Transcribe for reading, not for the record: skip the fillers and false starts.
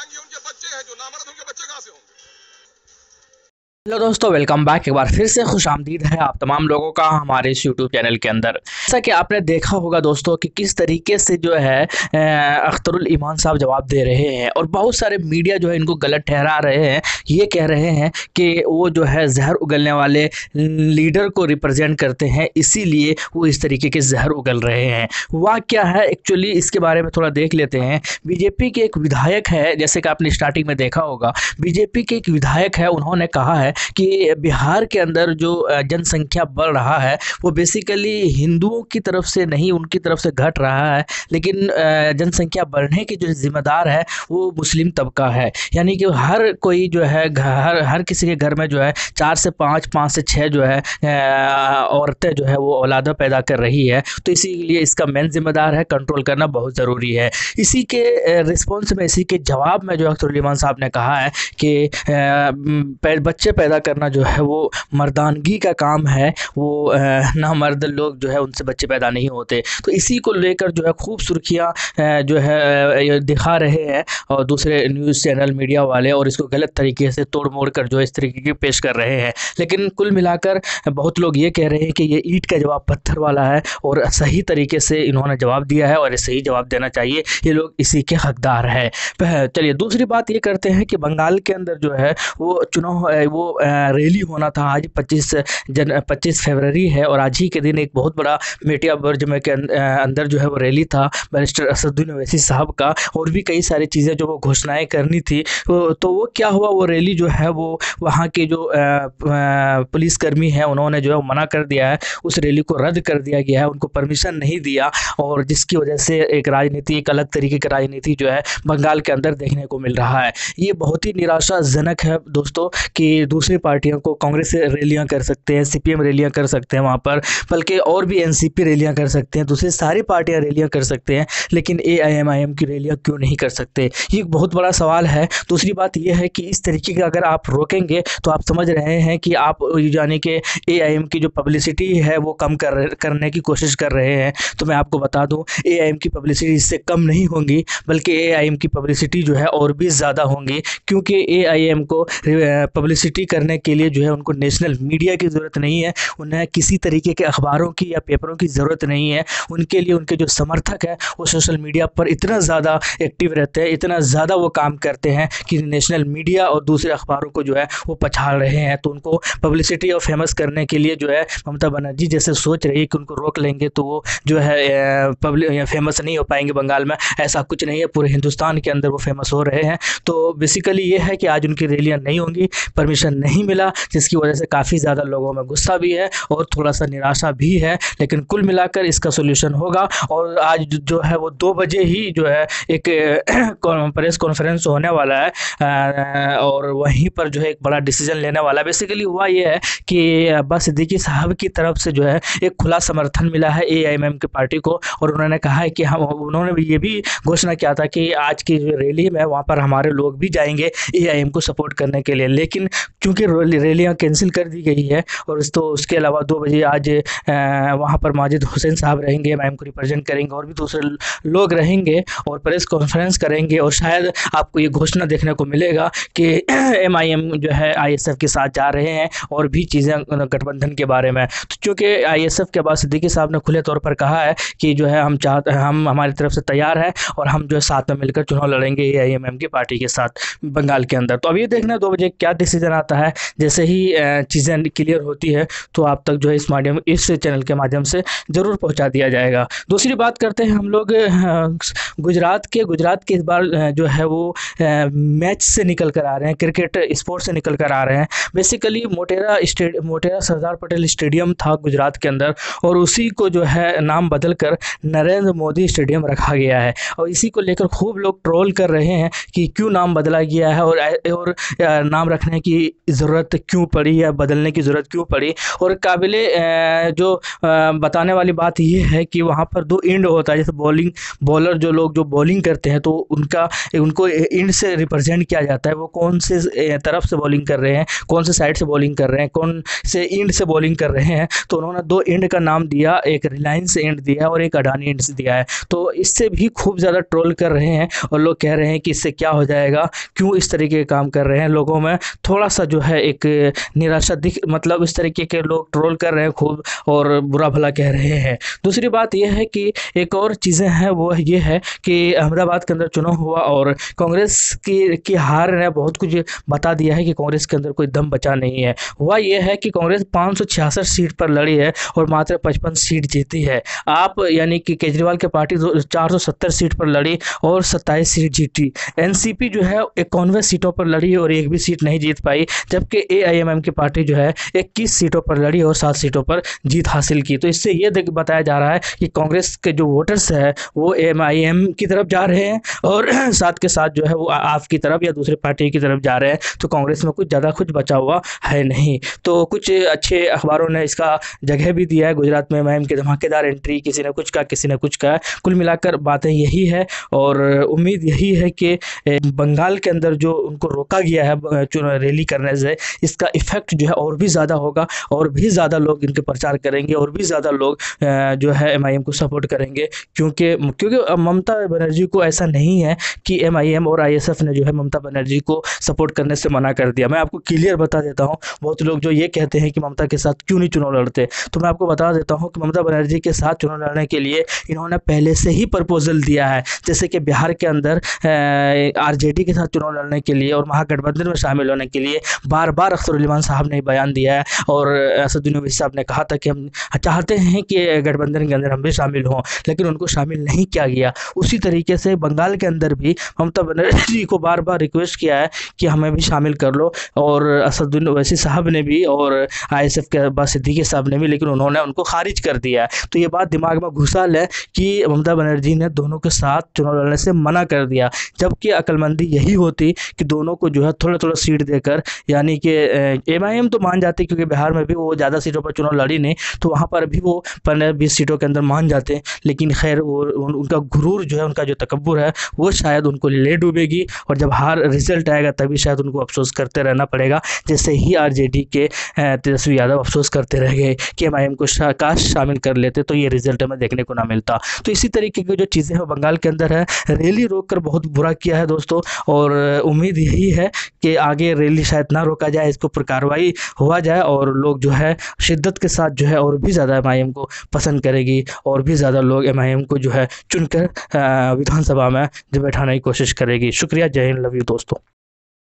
ये उनके बच्चे हैं, जो नामर्द उनके बच्चे कहां से होंगे? हेलो दोस्तों, वेलकम बैक। एक बार फिर से खुशामदीद है आप तमाम लोगों का हमारे इस यूट्यूब चैनल के अंदर। जैसा कि आपने देखा होगा दोस्तों कि किस तरीके से जो है अख्तरुल ईमान साहब जवाब दे रहे हैं और बहुत सारे मीडिया जो है इनको गलत ठहरा रहे हैं। ये कह रहे हैं कि वो जो है जहर उगलने वाले लीडर को रिप्रेजेंट करते हैं, इसीलिए वो इस तरीके के जहर उगल रहे हैं। वाह क्या है एक्चुअली, इसके बारे में थोड़ा देख लेते हैं। बीजेपी के एक विधायक है, जैसे कि आपने स्टार्टिंग में देखा होगा, बीजेपी के एक विधायक है, उन्होंने कहा है कि बिहार के अंदर जो जनसंख्या बढ़ रहा है वो बेसिकली हिंदुओं की तरफ से नहीं, उनकी तरफ से घट रहा है, लेकिन जनसंख्या बढ़ने की जो जिम्मेदार है वो मुस्लिम तबका है। यानी कि हर कोई जो है हर किसी के घर में जो है 4 से 5, 5 से 6 जो है औरतें जो है वो औलादा पैदा कर रही है। तो इसीलिए इसका मेन जिम्मेदार है, कंट्रोल करना बहुत ज़रूरी है। इसी के रिस्पॉन्स में, इसी के जवाब में जो अख्तरुल ईमान साहब ने कहा है कि बच्चे पैदा करना जो है वो मर्दानगी का काम है, वो नामर्द लोग जो है उनसे बच्चे पैदा नहीं होते। तो इसी को लेकर जो है खूब सुर्खियाँ जो है दिखा रहे हैं और दूसरे न्यूज़ चैनल मीडिया वाले, और इसको गलत तरीके से तोड़ मोड़ कर जो है इस तरीके की पेश कर रहे हैं। लेकिन कुल मिलाकर बहुत लोग ये कह रहे हैं कि ये ईंट का जवाब पत्थर वाला है और सही तरीके से इन्होंने जवाब दिया है और सही जवाब देना चाहिए, ये लोग इसी के हकदार है। चलिए दूसरी बात ये करते हैं कि बंगाल के अंदर जो है वो चुनाव वो रैली होना था। आज 25 फरवरी है और आज ही के दिन एक बहुत बड़ा मेटिया बुर्ज में के अंदर जो है वो रैली था बैरिस्टर असदुद्दीन ओवैसी साहब का, और भी कई सारी चीज़ें जो वो घोषणाएं करनी थी। तो वो क्या हुआ, वो रैली जो है वो वहाँ के जो पुलिसकर्मी हैं उन्होंने जो है मना कर दिया है, उस रैली को रद्द कर दिया गया है, उनको परमिशन नहीं दिया, और जिसकी वजह से एक राजनीति, एक अलग तरीके की राजनीति जो है बंगाल के अंदर देखने को मिल रहा है। ये बहुत ही निराशाजनक है दोस्तों कि दूसरी पार्टियों को, कांग्रेस से रैलियां कर सकते हैं, सीपीएम रैलियां कर सकते हैं वहाँ पर, बल्कि और भी एनसीपी रैलियां कर सकते हैं, दूसरी सारी पार्टियां रैलियां कर सकते हैं, लेकिन एआईएमआईएम की रैलियां क्यों नहीं कर सकते? ये एक बहुत बड़ा सवाल है। दूसरी बात यह है कि इस तरीके का अगर आप रोकेंगे तो आप समझ रहे हैं कि आप यानी कि एआईएम की जो पब्लिसिटी है वो कम करने की कोशिश कर रहे हैं। तो मैं आपको बता दूं, एआईएम की पब्लिसिटी इससे कम नहीं होंगी, बल्कि एआईएम की पब्लिसिटी जो है और भी ज़्यादा होंगी, क्योंकि एआईएम को पब्लिसिटी करने के लिए जो है उनको नेशनल मीडिया की ज़रूरत नहीं है, उन्हें किसी तरीके के अखबारों की या पेपरों की ज़रूरत नहीं है। उनके लिए उनके जो समर्थक है वो सोशल मीडिया पर इतना ज़्यादा एक्टिव रहते हैं, इतना ज़्यादा वो काम करते हैं कि नेशनल मीडिया और दूसरे अखबारों को जो है वो पछाड़ रहे हैं। तो उनको पब्लिसिटी और फेमस करने के लिए जो है ममता बनर्जी जैसे सोच रही है कि उनको रोक लेंगे तो वो जो है फेमस नहीं हो पाएंगे बंगाल में। ऐसा कुछ नहीं है, पूरे हिंदुस्तान के अंदर वो फेमस हो रहे हैं। तो बेसिकली ये है कि आज उनकी रैलियाँ नहीं होंगी, परमिशन नहीं मिला, जिसकी वजह से काफ़ी ज़्यादा लोगों में गुस्सा भी है और थोड़ा सा निराशा भी है। लेकिन कुल मिलाकर इसका सोल्यूशन होगा, और आज जो है वो 2 बजे ही जो है एक प्रेस कॉन्फ्रेंस होने वाला है और वहीं पर जो है एक बड़ा डिसीजन लेने वाला है। बेसिकली हुआ ये है कि अब्बास सिद्दीकी साहब की तरफ से जो है एक खुला समर्थन मिला है एआईएमआईएम की पार्टी को, और उन्होंने कहा है कि उन्होंने ये भी घोषणा किया था कि आज की जो रैली में वहाँ पर हमारे लोग भी जाएंगे एआईएम को सपोर्ट करने के लिए। लेकिन क्योंकि रैलियाँ कैंसिल कर दी गई है, और तो उसके अलावा 2 बजे आज वहाँ पर माजिद हुसैन साहब रहेंगे, एमआईएम को रिप्रेजेंट करेंगे, और भी दूसरे लोग रहेंगे और प्रेस कॉन्फ्रेंस करेंगे, और शायद आपको ये घोषणा देखने को मिलेगा कि एमआईएम जो है आईएसएफ के साथ जा रहे हैं, और भी चीज़ें गठबंधन के बारे में। तो चूँकि आईएसएफ के बाद सिद्दीकी साहब ने खुले तौर पर कहा है कि जो है हम हमारी तरफ से तैयार है और हम जो है साथ में मिलकर चुनाव लड़ेंगे एआईएमआईएम की पार्टी के साथ बंगाल के अंदर। तो अब ये देखना 2 बजे क्या डिसीजन आता है। जैसे ही चीज़ें क्लियर होती है तो आप तक जो है इस चैनल के माध्यम से ज़रूर पहुंचा दिया जाएगा। दूसरी बात करते हैं हम लोग गुजरात के इस बार जो है वो मैच से निकल कर आ रहे हैं, क्रिकेट स्पोर्ट से निकल कर आ रहे हैं। बेसिकली मोटेरा सरदार पटेल स्टेडियम था गुजरात के अंदर, और उसी को जो है नाम बदल कर नरेंद्र मोदी स्टेडियम रखा गया है, और इसी को लेकर खूब लोग ट्रोल कर रहे हैं कि क्यों नाम बदला गया है, और नाम रखने की ज़रूरत क्यों पड़ी या बदलने की ज़रूरत क्यों पड़ी। और काबिले जो बताने वाली बात ये है कि वहाँ पर 2 एंड होता है, जैसे बॉलर जो लोग जो बॉलिंग करते हैं तो उनको एंड से रिप्रेजेंट किया जाता है, वो कौन से तरफ से बॉलिंग कर रहे हैं, कौन से साइड से बॉलिंग कर रहे हैं, कौन से एंड से बॉलिंग कर रहे हैं। तो उन्होंने 2 एंड का नाम दिया, एक रिलायंस एंड दिया और एक अडानी एंड से दिया है। तो इससे भी खूब ज़्यादा ट्रोल कर रहे हैं और लोग कह रहे हैं कि इससे क्या हो जाएगा, क्यों इस तरीके के काम कर रहे हैं। लोगों में थोड़ा सा जो है एक निराशा मतलब इस तरीके के लोग ट्रोल कर रहे हैं खूब और बुरा भला कह रहे हैं। दूसरी बात यह है कि एक और चीज़ें हैं, वो ये है कि अहमदाबाद के अंदर चुनाव हुआ और कांग्रेस की हार ने बहुत कुछ बता दिया है कि कांग्रेस के अंदर कोई दम बचा नहीं है। हुआ यह है कि कांग्रेस 566 सीट पर लड़ी है और मात्र 55 सीट जीती है। आप यानी कि केजरीवाल की पार्टी 470 सीट पर लड़ी और 27 सीट जीती। एनसीपी जो है 51 सीटों पर लड़ी और एक भी सीट नहीं जीत पाई, जबकि एआईएमएम की पार्टी जो है 21 सीटों पर लड़ी और 7 सीटों पर जीत हासिल की। तो इससे ये बताया जा रहा है कि कांग्रेस के जो वोटर्स है वो एमआईएम की तरफ जा रहे हैं और साथ के साथ जो है वो आप की तरफ या दूसरी पार्टी की तरफ जा रहे हैं। तो कांग्रेस में कुछ ज़्यादा कुछ बचा हुआ है नहीं। तो कुछ अच्छे अखबारों ने इसका जगह भी दिया है। गुजरात में एमआईएम की धमाकेदार एंट्री, किसी ने कुछ कहा, किसी ने कुछ कहा। कुल मिलाकर बातें यही है और उम्मीद यही है कि बंगाल के अंदर जो उनको रोका गया है रैली करने से, इसका इफेक्ट जो है और भी ज़्यादा होगा और भी ज़्यादा लोग इनके प्रचार करेंगे और भी ज़्यादा लोग जो है एमआईएम को सपोर्ट करेंगे। क्योंकि ममता बनर्जी को ऐसा नहीं है कि एमआईएम और आईएसएफ ने जो है ममता बनर्जी को सपोर्ट करने से मना कर दिया। मैं आपको क्लियर बता देता हूँ, बहुत लोग जो ये कहते हैं कि ममता के साथ क्यों नहीं चुनाव लड़ते, तो मैं आपको बता देता हूँ कि ममता बनर्जी के साथ चुनाव लड़ने के लिए इन्होंने पहले से ही प्रपोजल दिया है। जैसे कि बिहार के अंदर आरजेडी के साथ चुनाव लड़ने के लिए और महागठबंधन में शामिल होने के लिए बार बार अख्तरुल साहब ने बयान दिया है और असदुद्दीन ओवैसी साहब ने कहा था कि हम चाहते हैं कि गठबंधन के अंदर हम भी शामिल हों, लेकिन उनको शामिल नहीं किया गया। उसी तरीके से बंगाल के अंदर भी ममता बनर्जी को बार बार रिक्वेस्ट किया है कि हमें भी शामिल कर लो, और असदुद्दीन ओवैसी साहब ने भी और आईएसएफ के अब्बास सिद्दीकी साहब ने भी, लेकिन उन्होंने उनको खारिज कर दिया है। तो ये बात दिमाग में घुसा ले कि ममता बनर्जी ने दोनों के साथ चुनाव लड़ने से मना कर दिया, जबकि अक्लमंदी यही होती कि दोनों को जो है थोड़ा थोड़ा सीट देकर, यानी कि एमआईएम तो मान जाते क्योंकि बिहार में भी वो ज़्यादा सीटों पर चुनाव लड़ी नहीं, तो वहाँ पर भी वो 15-20 सीटों के अंदर मान जाते। लेकिन खैर वो उनका गुरूर जो है, उनका जो तकब्बुर है, वो शायद उनको ले डूबेगी और जब हार रिजल्ट आएगा तभी शायद उनको अफसोस करते रहना पड़ेगा। जैसे ही आरजेडी के तेजस्वी यादव अफसोस करते रह गए कि एमआईएम को काश शामिल कर लेते तो ये रिजल्ट हमें देखने को ना मिलता। तो इसी तरीके की जो चीज़ें हैं बंगाल के अंदर है। रैली रोक कर बहुत बुरा किया है दोस्तों, और उम्मीद यही है कि आगे रैली शायद ना रोका जाए, इसके ऊपर कार्रवाई हुआ जाए और लोग जो है शिद्दत के साथ जो है और भी ज़्यादा एमआईएम को पसंद करेगी और भी ज़्यादा लोग एमआईएम को जो है चुनकर विधानसभा में जो बैठाने की कोशिश करेगी। शुक्रिया, जय हिंद, लव यू दोस्तों।